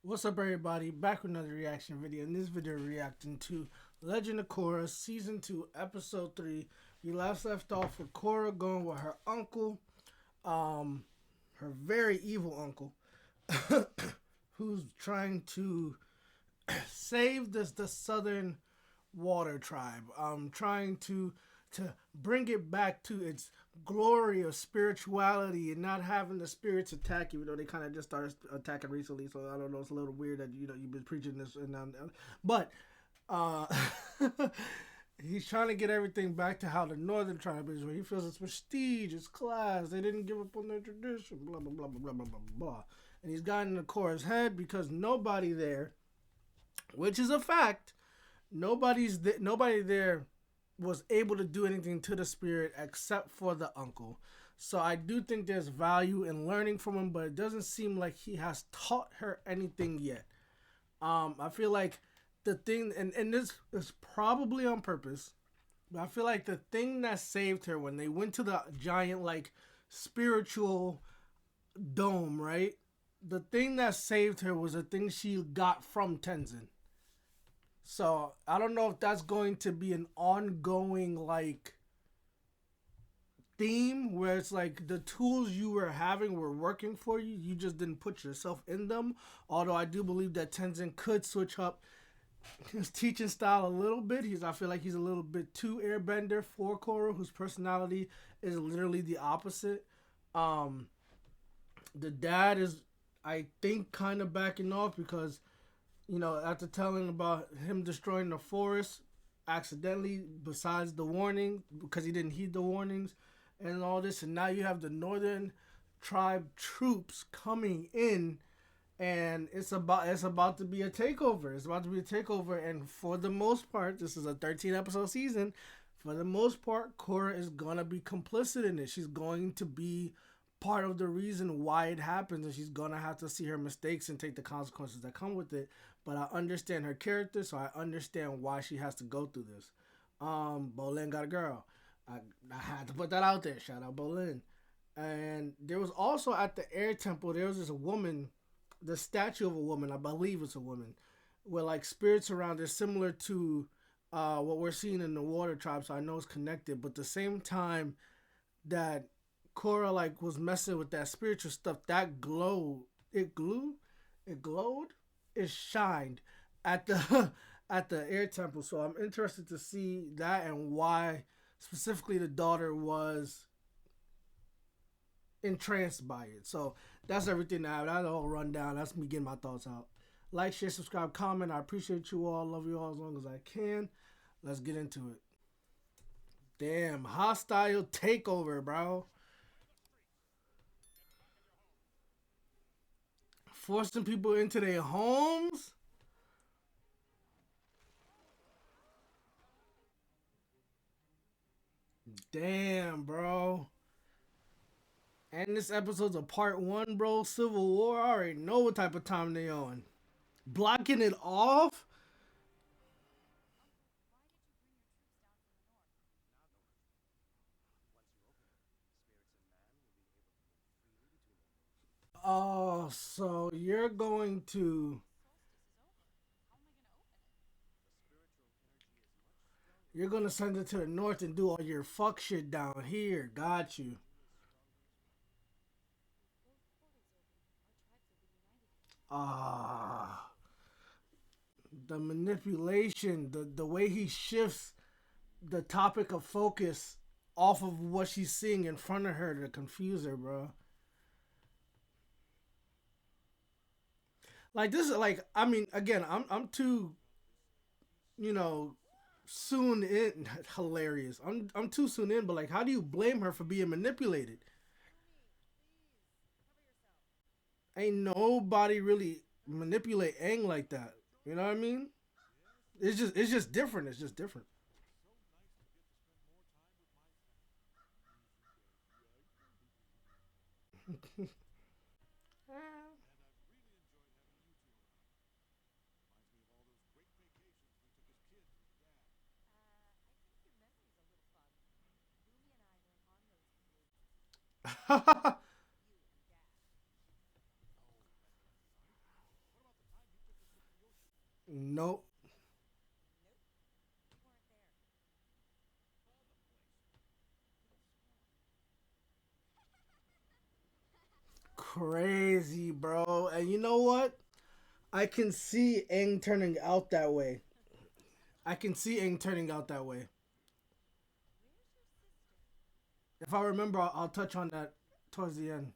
What's up, everybody? Back with another reaction video. In this video, reacting to Legend of Korra Season 2, Episode 3. We left off with Korra going with her uncle, um, her very evil uncle, who's trying to save the southern water tribe. Trying to bring it back to its glory of spirituality and not having the spirits attack, even though they kind of just started attacking recently. So I don't know, it's a little weird that you've been preaching this but uh, he's trying to get everything back to how the northern tribe is, where he feels it's prestige, it's class. They didn't give up on their tradition, blah blah blah blah blah blah blah. And he's gotten in the Korra's head because nobody there, which is a fact, nobody there was able to do anything to the spirit except for the uncle. So I do think there's value in learning from him, but it doesn't seem like he has taught her anything yet. I feel like the thing, and this is probably on purpose, but I feel like the thing that saved her when they went to the giant, like, spiritual dome, right? The thing that saved her was the thing she got from Tenzin. So I don't know if that's going to be an ongoing, like, theme where it's like the tools you were having were working for you. You just didn't put yourself in them. Although I do believe that Tenzin could switch up his teaching style a little bit. I feel like he's a little bit too airbender for Korra, whose personality is literally the opposite. Um, the dad is, I think, kind of backing off because, after telling about him destroying the forest accidentally, besides the warning, because he didn't heed the warnings and all this, and now you have the northern tribe troops coming in, and it's about to be a takeover. It's about to be a takeover, and for the most part, this is a 13 episode season. For the most part, Korra is gonna be complicit in it. She's going to be part of the reason why it happens, and she's gonna have to see her mistakes and take the consequences that come with it. But I understand her character, so I understand why she has to go through this. Bolin got a girl. I had to put that out there. Shout out Bolin. And there was also at the air temple, there was this woman, the statue of a woman, I believe it's a woman, with like spirits around it, similar to what we're seeing in the water tribe. So I know it's connected, but at the same time that Korra like was messing with that spiritual stuff, that glowed. It glowed. It shined at the at the air temple. So I'm interested to see that and why specifically the daughter was entranced by it. So that's everything now. That's the whole rundown. That's me getting my thoughts out. Like, share, subscribe, comment. I appreciate you all. Love you all as long as I can. Let's get into it. Damn, hostile takeover, bro. Forcing people into their homes. Damn, bro. And this episode's a part one, bro. Civil War. I already know what type of time they on. Blocking it off. Oh, so you're gonna send it to the north and do all your fuck shit down here. Got you. Ah, the manipulation, the way he shifts the topic of focus off of what she's seeing in front of her to confuse her, bro. Like this is like, I mean, again, I'm too, you know, soon in. Hilarious. I'm too soon in, but like, how do you blame her for being manipulated? Ain't nobody really manipulate Aang like that. You know what I mean? It's just different. It's just different. Nope. Crazy, bro. And you know what? I can see Aang turning out that way. I can see Aang turning out that way. If I remember, I'll touch on that towards the end.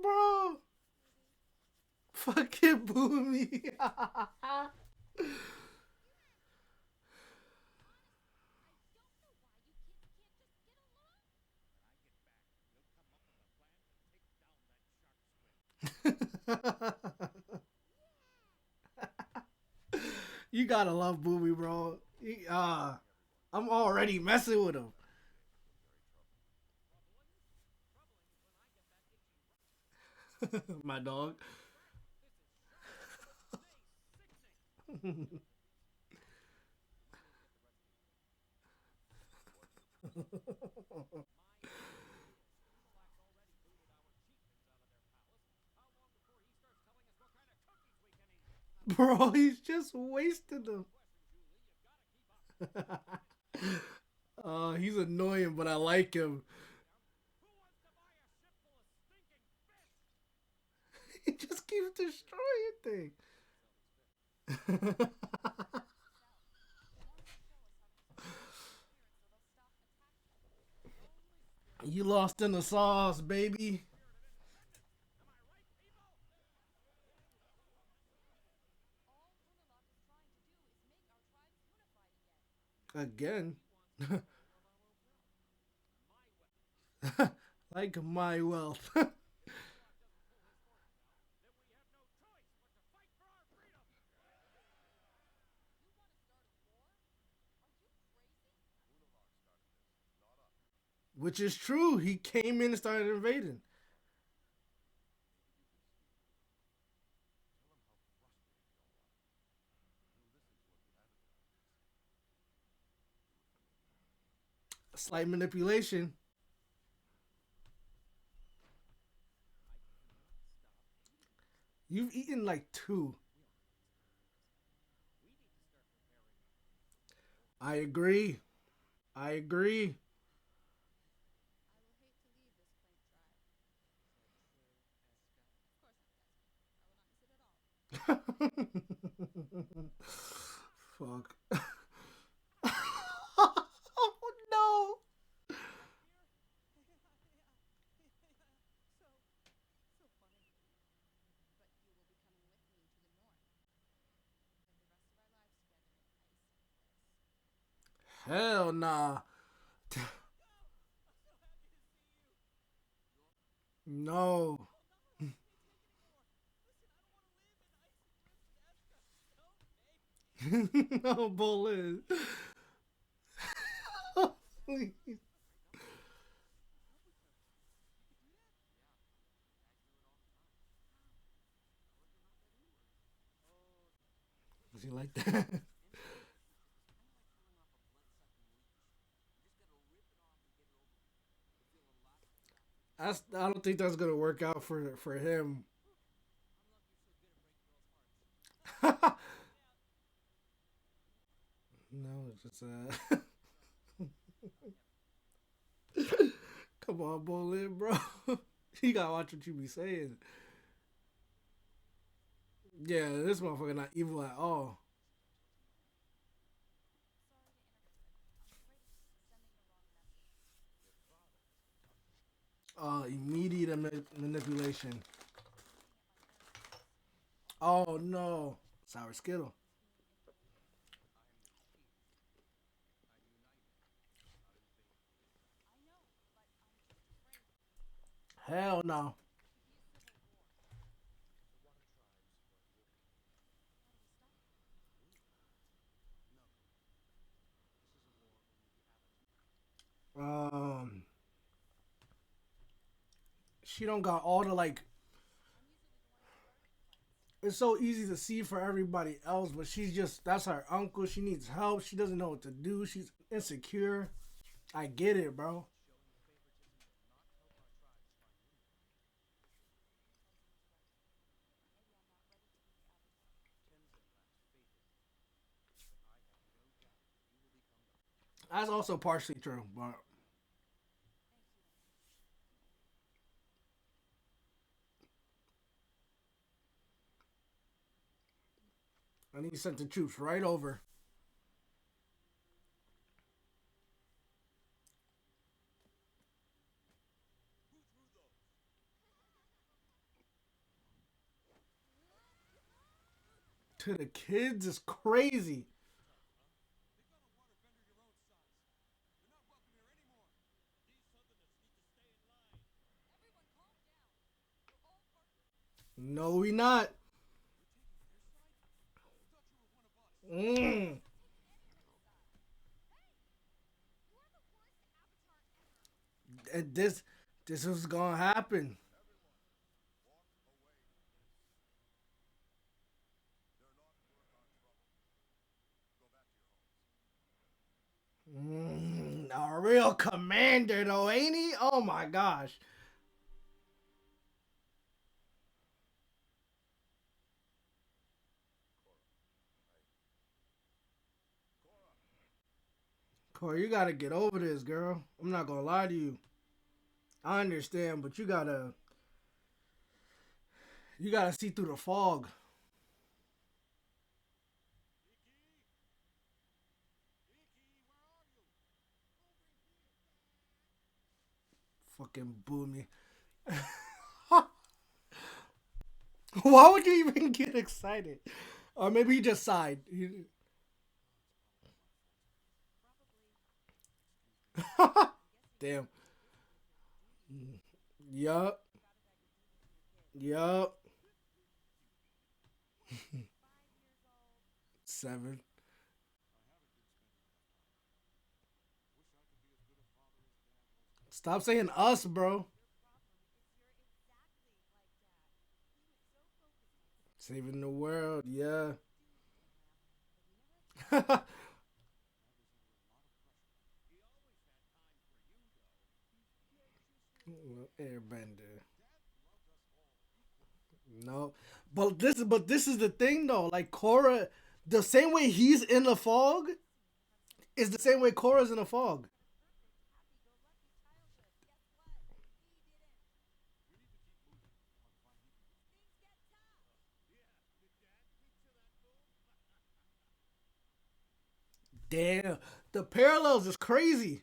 Bro, fucking Boomy. You gotta love Boomy, bro. I'm already messing with him. My dog. Bro, he's just wasting them. He's annoying, but I like him. He just keeps destroying things. You lost in the sauce, baby. Again. Like my wealth. Which is true. He came in and started invading. Slight manipulation. You've eaten like two. I agree. I agree. Fuck. Oh no. Hell nah. No. No bullet. Please. Was he like that? I don't think that's gonna work out for him. No, it's just come on, bullet, bro. You gotta watch what you be saying. Yeah, this motherfucker not evil at all. Immediate manipulation. Oh no, sour skittle. Hell no. Um, she don't got all the like. it's so easy to see for everybody else, but she's just that's her uncle. She needs help. She doesn't know what to do. She's insecure. I get it, bro. That's also partially true, but and he sent the troops right over to the kids. Is crazy. No, we not. Mm. And this was gonna happen. A real commander though, ain't he? Oh my gosh. Corey, you gotta get over this, girl. I'm not gonna lie to you. I understand, but you gotta see through the fog. Fucking boomy. Why would you even get excited? Or maybe he just sighed. Damn. Yup. Yup. 7. Stop saying us, bro. Saving the world, yeah. Airbender. No, but this is the thing though. Like Korra, the same way he's in the fog is the same way Korra's in the fog. Damn, the parallels is crazy.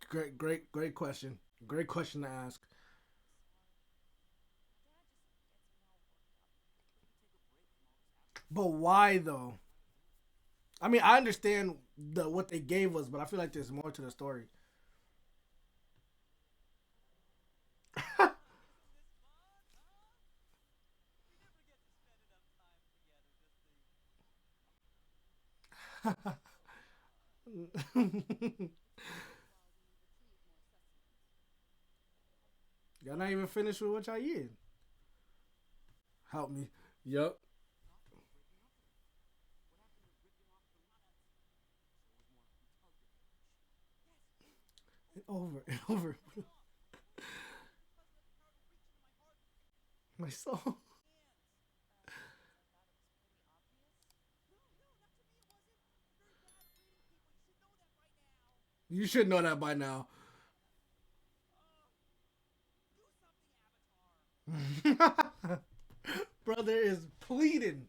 Great question. Great question to ask. But why though? I mean, I understand what they gave us, but I feel like there's more to the story. Y'all not even finished with what y'all eating. Help me. Yup. Over and over. My soul. You should know that by now. Brother is pleading.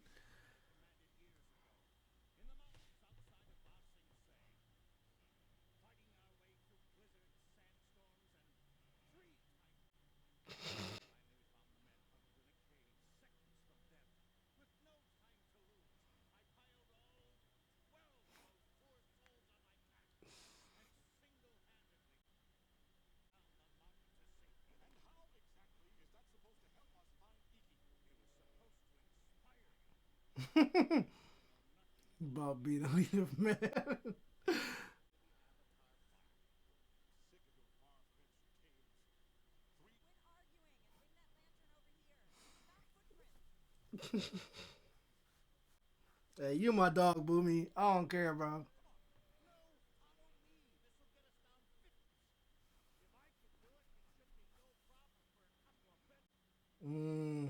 About being a leader, man. Hey, you my dog, Boomy. I don't care, bro. Mm.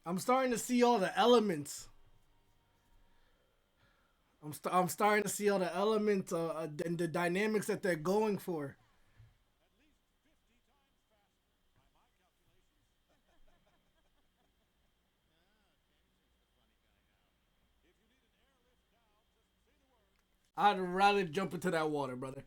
I'm starting to see all the elements. I'm starting to see all the elements and the dynamics that they're going for. I'd rather jump into that water, brother.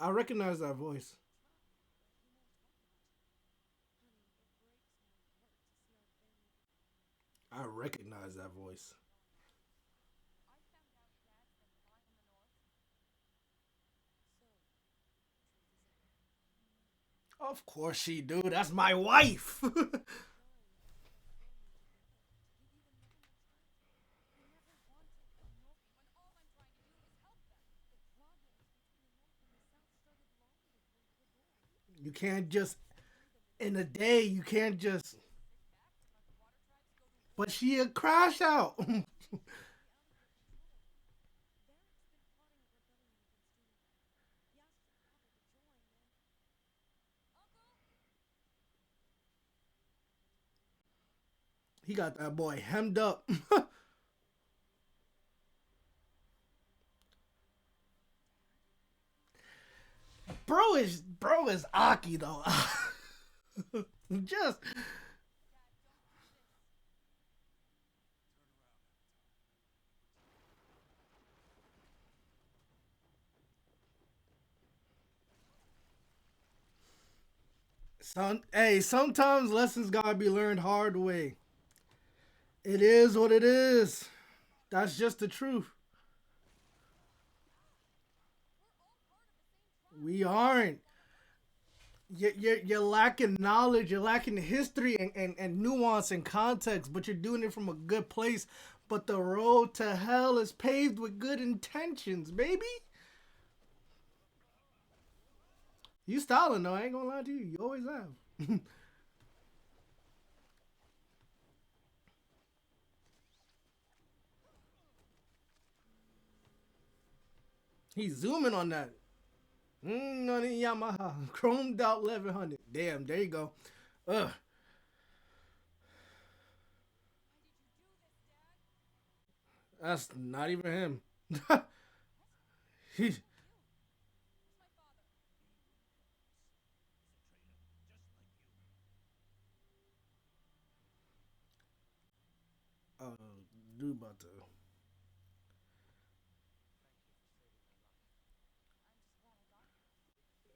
I recognize that voice. I recognize that voice. Of course she do. That's my wife. You can't just in a day. You can't just. But she a crash out. He got that boy hemmed up. Bro is Aki though. Just sometimes lessons gotta be learned hard way. It is what it is. That's just the truth. We aren't. You're lacking knowledge, you're lacking history and nuance and context, but you're doing it from a good place. But the road to hell is paved with good intentions, baby. You styling though, I ain't gonna lie to you. You always have. He's zooming on that. On the Yamaha. Chromed out 1100. Damn, there you go. Ugh. That's not even him. He, uh, dude about to.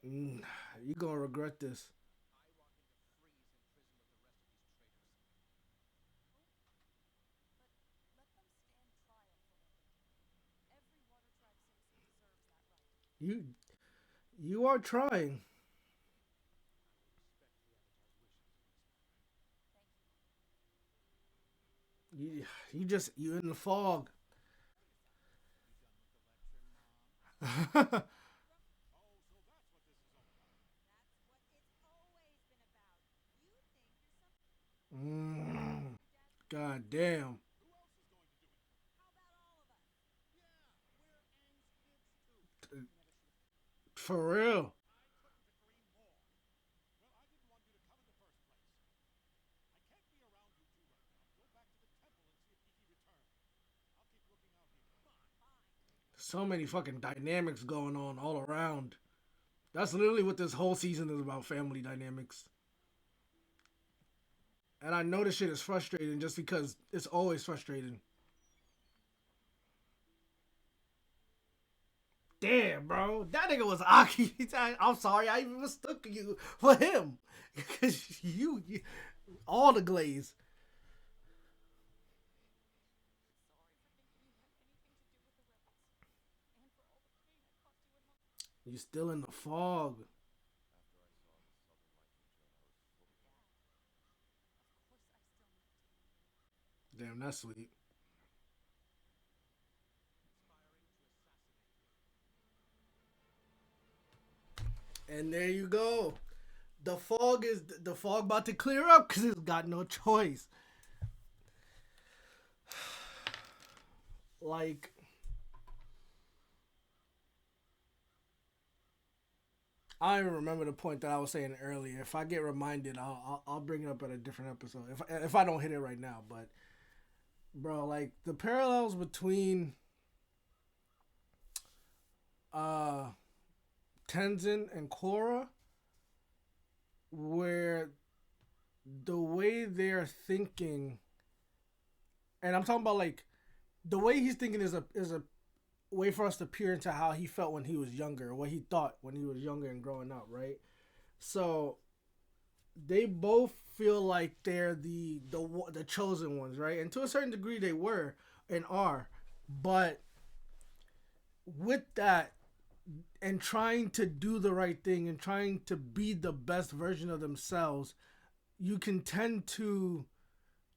Mm, you gonna regret this. You you are trying. You you in the fog. Mm, God damn. For real. So many fucking dynamics going on all around. That's literally what this whole season is about, family dynamics. And I know this shit is frustrating just because it's always frustrating. Damn, bro. That nigga was Aki. I'm sorry, I even mistook you for him. Because you all the glaze. You're still in the fog. Damn, that's sweet. And there you go. The fog about to clear up because it's got no choice. Like, I don't even remember the point that I was saying earlier. If I get reminded, I'll bring it up at a different episode. If I don't hit it right now, but bro, like the parallels between uh Tenzin and Korra, where the way they're thinking, and I'm talking about like the way he's thinking is a way for us to peer into how he felt when he was younger, what he thought when he was younger and growing up, right? So they both feel like they're the chosen ones, right? And to a certain degree, they were and are, but with that and trying to do the right thing and trying to be the best version of themselves, you can tend to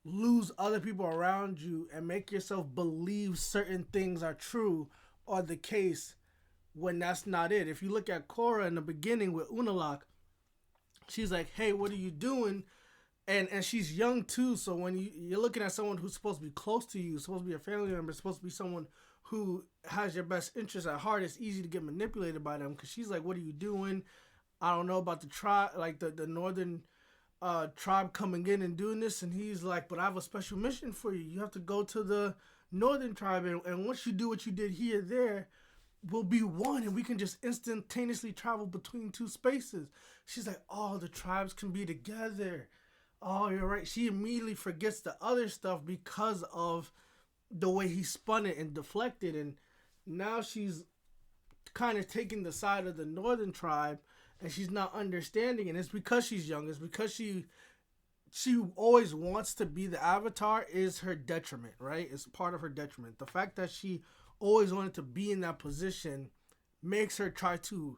lose other people around you and make yourself believe certain things are true or the case when that's not it. If you look at Korra in the beginning with Unalak, she's like, "Hey, what are you doing?" And she's young too. So when you're looking at someone who's supposed to be close to you, supposed to be a family member, supposed to be someone who has your best interest at heart, it's easy to get manipulated by them because she's like, "What are you doing? I don't know about the tribe, like the northern tribe coming in and doing this." And he's like, "But I have a special mission for you. You have to go to the northern tribe, and once you do what you did here, there, we'll be one, and we can just instantaneously travel between two spaces." She's like, "Oh, the tribes can be together. Oh, you're right." She immediately forgets the other stuff because of the way he spun it and deflected, and now she's kind of taking the side of the northern tribe, and she's not understanding. And it's because she's young. It's because she always wants to be the avatar is her detriment, right? It's part of her detriment. The fact that she always wanted to be in that position makes her try to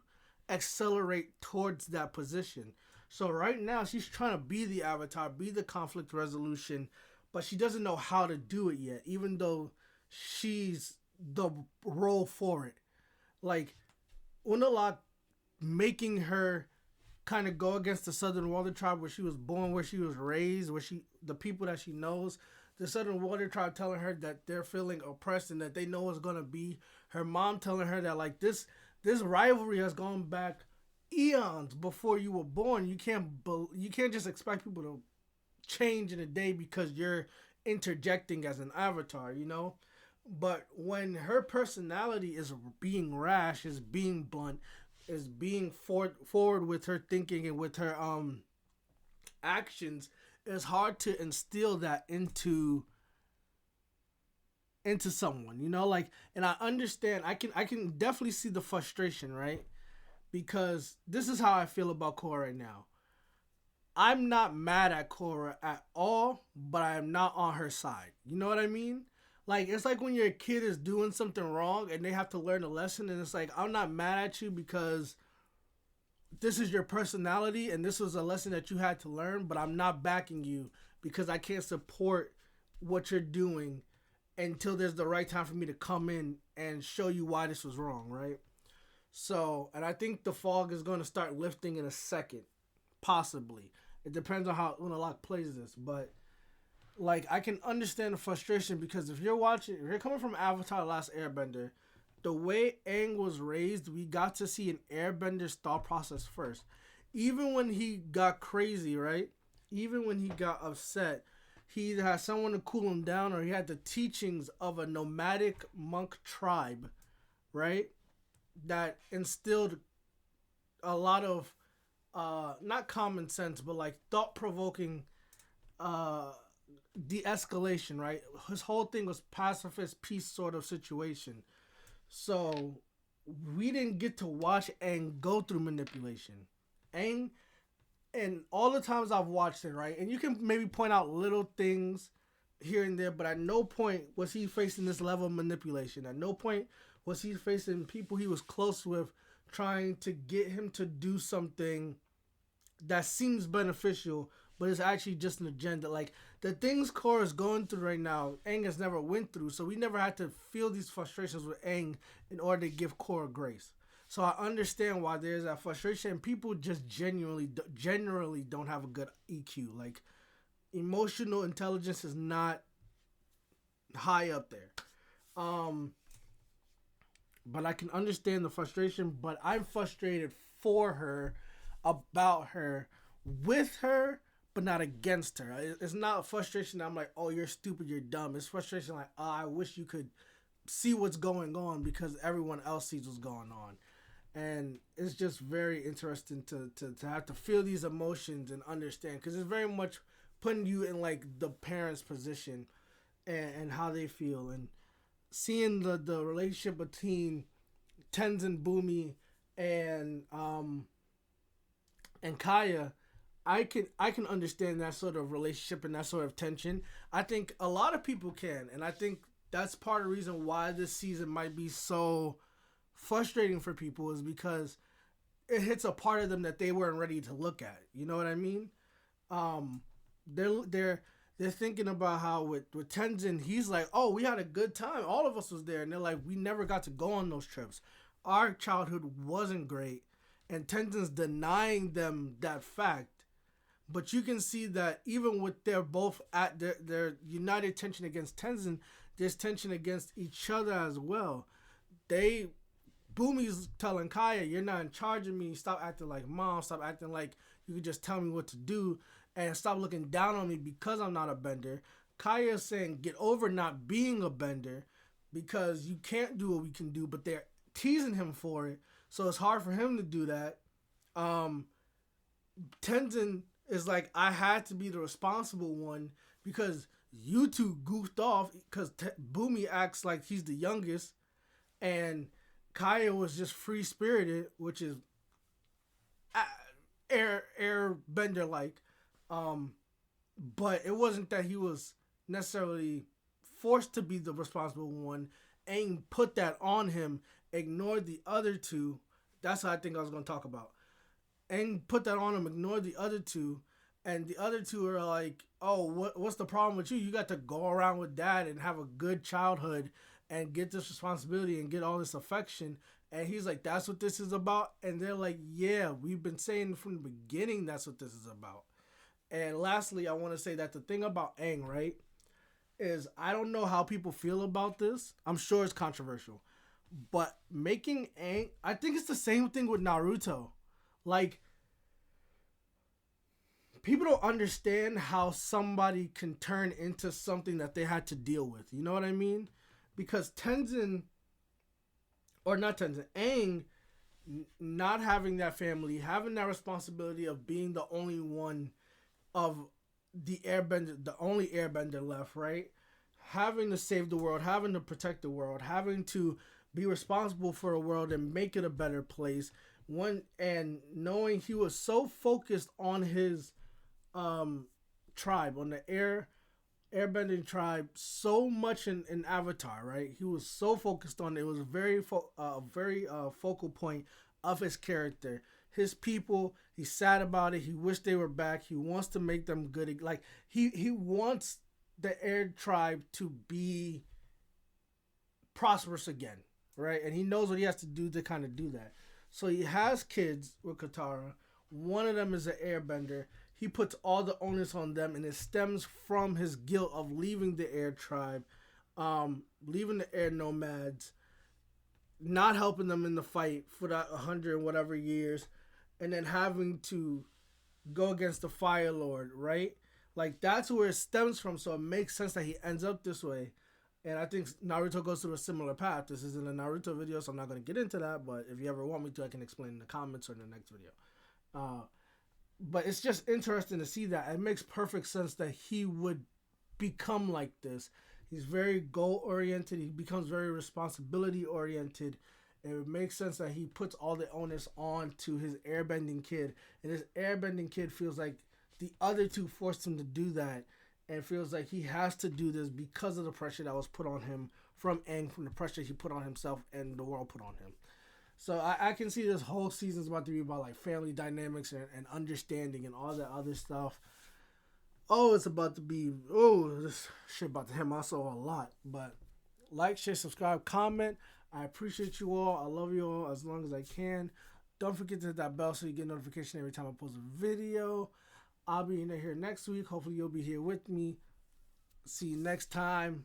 accelerate towards that position. So right now she's trying to be the avatar, be the conflict resolution, but she doesn't know how to do it yet, even though she's the role for it. Like Unalak making her kind of go against the Southern Water Tribe where she was born, where she was raised, where she the people that she knows. The Southern Water Tribe telling her that they're feeling oppressed and that they know it's gonna be. Her mom telling her that like this rivalry has gone back eons before you were born. You can't just expect people to change in a day because you're interjecting as an avatar, you know? But when her personality is being rash, is being blunt, is being forward with her thinking and with her actions, it's hard to instill that into someone, you know, like. And I understand, I can definitely see the frustration, right? Because this is how I feel about Korra right now. I'm not mad at Korra at all, but I am not on her side. You know what I mean? Like, it's like when your kid is doing something wrong and they have to learn a lesson, and it's like, I'm not mad at you because this is your personality and this was a lesson that you had to learn, but I'm not backing you because I can't support what you're doing until there's the right time for me to come in and show you why this was wrong, right? So, and I think the fog is going to start lifting in a second, possibly. It depends on how Unalak plays this, but like I can understand the frustration because if you're coming from Avatar: The Last Airbender, the way Aang was raised, we got to see an Airbender's thought process first. Even when he got crazy, right? Even when he got upset, he either had someone to cool him down or he had the teachings of a nomadic monk tribe, right? That instilled a lot of not common sense, but like thought provoking uh de-escalation, right? His whole thing was pacifist peace sort of situation. So we didn't get to watch Aang go through manipulation. Aang, and all the times I've watched it, right? And you can maybe point out little things here and there, but at no point was he facing this level of manipulation. At no point was he facing people he was close with trying to get him to do something that seems beneficial, but it's actually just an agenda. Like the things Korra is going through right now, Aang has never went through, so we never had to feel these frustrations with Aang in order to give Korra grace. So I understand why there's that frustration. People just generally don't have a good EQ. Like emotional intelligence is not high up there. But I can understand the frustration. But I'm frustrated for her, about her, with her, but not against her. It's not a frustration that I'm like, oh, you're stupid, you're dumb. It's frustration like, oh, I wish you could see what's going on because everyone else sees what's going on. And it's just very interesting to have to feel these emotions and understand, because it's very much putting you in like the parents' position and how they feel, and seeing the relationship between Tenzin, Bumi, and Kaya. I can understand that sort of relationship and that sort of tension. I think a lot of people can, and I think that's part of the reason why this season might be so frustrating for people, is because it hits a part of them that they weren't ready to look at. You know what I mean? They're thinking about how with Tenzin, he's like, oh, we had a good time. All of us was there. And they're like, we never got to go on those trips. Our childhood wasn't great. And Tenzin's denying them that fact. But you can see that even with they're both at their united tension against Tenzin, there's tension against each other as well. Bumi's telling Kaya, you're not in charge of me. Stop acting like mom. Stop acting like you can just tell me what to do. And stop looking down on me because I'm not a bender. Kaya's saying, get over not being a bender because you can't do what we can do. But they're teasing him for it. So it's hard for him to do that. Tenzin is like, I had to be the responsible one because you two goofed off, because Bumi acts like he's the youngest. And Kaya was just free-spirited, which is airbender-like. But it wasn't that he was necessarily forced to be the responsible one. Aang put that on him, ignored the other two. That's what I think I was going to talk about. Aang put that on him, ignored the other two. And the other two are like, oh, what's the problem with you? You got to go around with dad and have a good childhood and get this responsibility and get all this affection. And he's like, that's what this is about? And they're like, yeah, we've been saying from the beginning that's what this is about. And lastly, I want to say that the thing about Aang, right, is I don't know how people feel about this. I'm sure it's controversial. But making Aang, I think it's the same thing with Naruto. Like, people don't understand how somebody can turn into something that they had to deal with. You know what I mean? Because Aang not having that family, having that responsibility of being the only one of the only airbender left, right? Having to save the world, having to protect the world, having to be responsible for the world and make it a better place. And knowing he was so focused on his tribe, on the airbending tribe, so much in Avatar, right? He was so focused on it. It was a very focal point of his character. His people, he's sad about it. He wished they were back. He wants to make them good. Like, he wants the air tribe to be prosperous again, right? And he knows what he has to do to kind of do that. So he has kids with Katara. One of them is an airbender. He puts all the onus on them, and it stems from his guilt of leaving the air tribe, leaving the air nomads, not helping them in the fight for that 100 and whatever years, and then having to go against the Fire Lord, right? Like, that's where it stems from, so it makes sense that he ends up this way. And I think Naruto goes through a similar path. This isn't a Naruto video, so I'm not going to get into that, but if you ever want me to, I can explain in the comments or in the next video. But it's just interesting to see that. It makes perfect sense that he would become like this. He's very goal-oriented. He becomes very responsibility-oriented. And it makes sense that he puts all the onus on to his airbending kid. And his airbending kid feels like the other two forced him to do that. And feels like he has to do this because of the pressure that was put on him from Aang, from the pressure he put on himself and the world put on him. So I can see this whole season's about to be about like family dynamics and understanding and all that other stuff. Oh, it's about to be, this shit about to hit my soul a lot. But like, share, subscribe, comment. I appreciate you all. I love you all as long as I can. Don't forget to hit that bell so you get notification every time I post a video. I'll be in here next week. Hopefully you'll be here with me. See you next time.